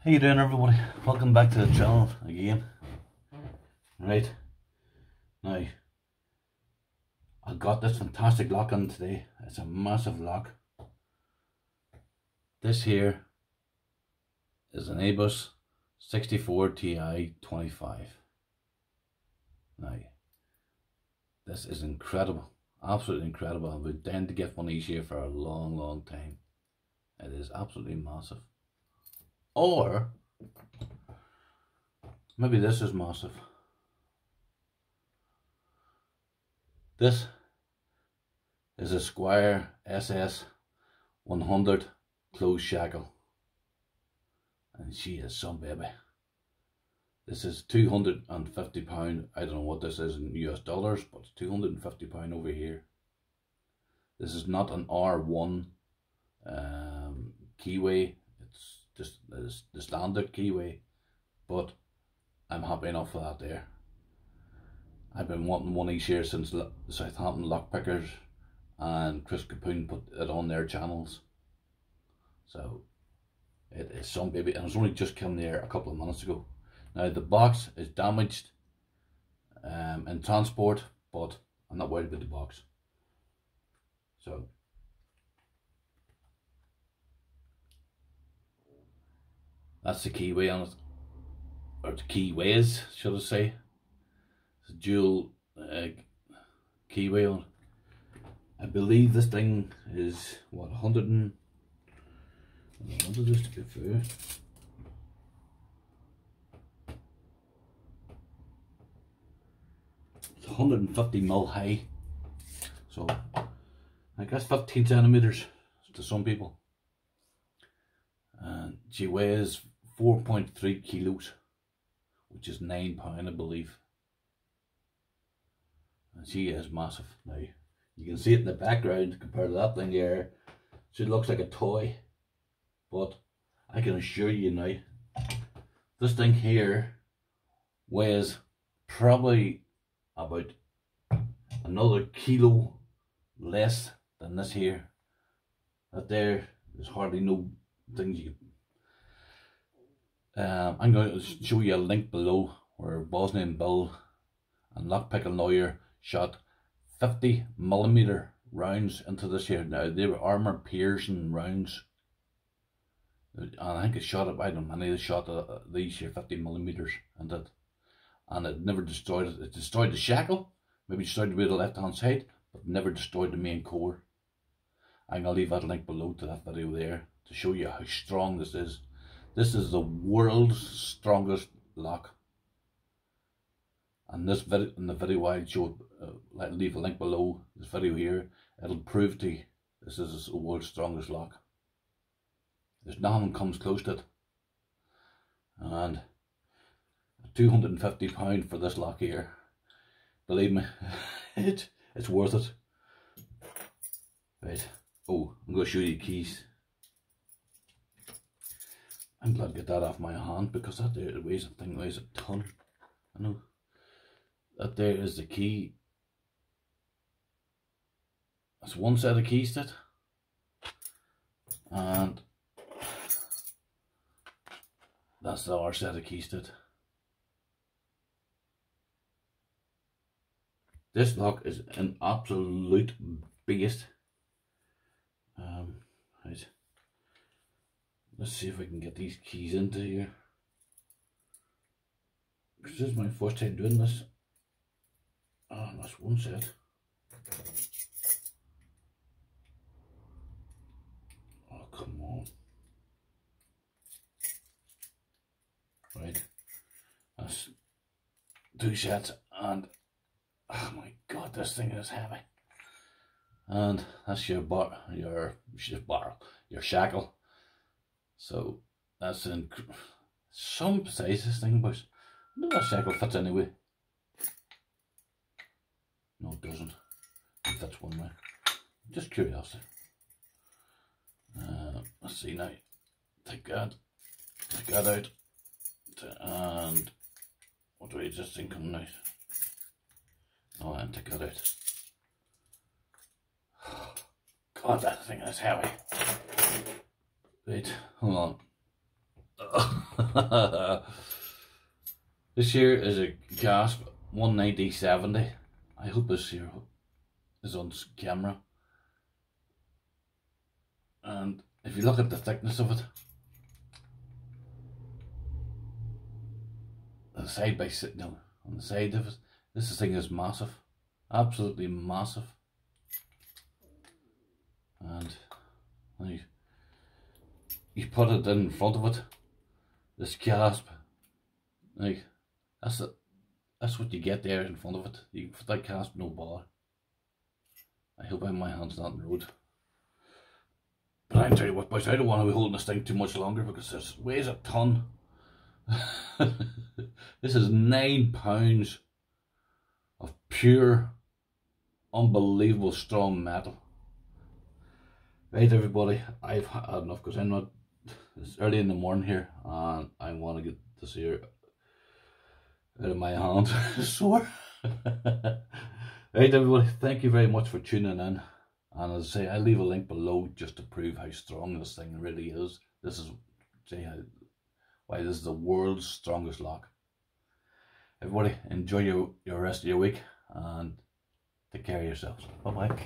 How you doing, everybody? Welcome back to the channel again. Right, now I got this fantastic lock on today. It's a massive lock. This here is an Abus 64 Ti 25. Now this is incredible, absolutely incredible. I've been dying to get one of these here for a long time. It is absolutely massive. Or maybe this is massive. This is a Squire SS100 closed shackle, and she is some baby. This is £250. I don't know what this is in US dollars, but it's £250 over here. This is not an R1 keyway. It's just the standard keyway, but I'm happy enough for that there. I've been wanting one of these here since the Southampton Lockpickers and Chris Capoon put it on their channels. So it is some baby, and it's only just come there a couple of minutes ago. Now the box is damaged in transport, but I'm not worried about the box. So that's the keyway on it, or the keyways, should I say. It's a dual keyway on it. I believe this thing is what, 100 and what is this to be fair? It's 150mm high, so I guess 15 centimeters to some people. And she weighs 4.3 kilos, which is £9, I believe. And she is massive. Now you can see it in the background compared to that thing there. She looks like a toy, but I can assure you now, this thing here weighs probably about another kilo less than this here. That there's hardly no things you I'm going to show you a link below where Bosnian Bill and Lockpicking Lawyer shot 50mm rounds into this here. Now they were armour piercing rounds, and I think it shot up, I don't know, many they shot these here 50mm and it never destroyed it. It destroyed the shackle, maybe destroyed the way the left hand side, but never destroyed the main core. I'm going to leave that link below to that video there to show you how strong this is. This is the world's strongest lock. And this video, in the video I showed, I'll leave a link below this video here. It'll prove to you this is the world's strongest lock. There's nothing comes close to it. And £250 for this lock here. Believe me, it's worth it. Right. Oh, I'm going to show you the keys. I'm glad to get that off my hand, because that there weighs, I think weighs a ton. I know. That there is the key. That's one set of keys to it. And that's the other set of keys to it. This lock is an absolute beast. Right. Let's see if I can get these keys into here. This is my first time doing this. Oh, that's one set. Oh, come on. Right. That's two sets, and oh my god, this thing is heavy. And that's your shackle. So that's in some size, this thing, but no, that shackle fits anyway. No, it doesn't. It fits one way. Just curiosity. Let's see now. Take that out, and what do we just think coming out? Oh, and take that out. God, that thing is heavy. Wait, hold on. This here is a Gasp 190/70. I hope this here is on camera. And if you look at the thickness of it, the side by side, no, on the side of it, this thing is massive, absolutely massive. And you put it in front of it, this Gasp, like that's what you get there in front of it. You can put that Gasp, no bother. I hope my hand's not in the road. But I tell you what, boys, I don't want to be holding this thing too much longer because this weighs a ton. This is 9 pounds of pure, unbelievable strong metal. Right, everybody, I've had enough because it's early in the morning here and I want to get this here out of my hand. Sore. Right, everybody, thank you very much for tuning in. And as I say, I'll leave a link below just to prove how strong this thing really is. This is why this is the world's strongest lock. Everybody, enjoy your rest of your week and take care of yourselves. Bye bye.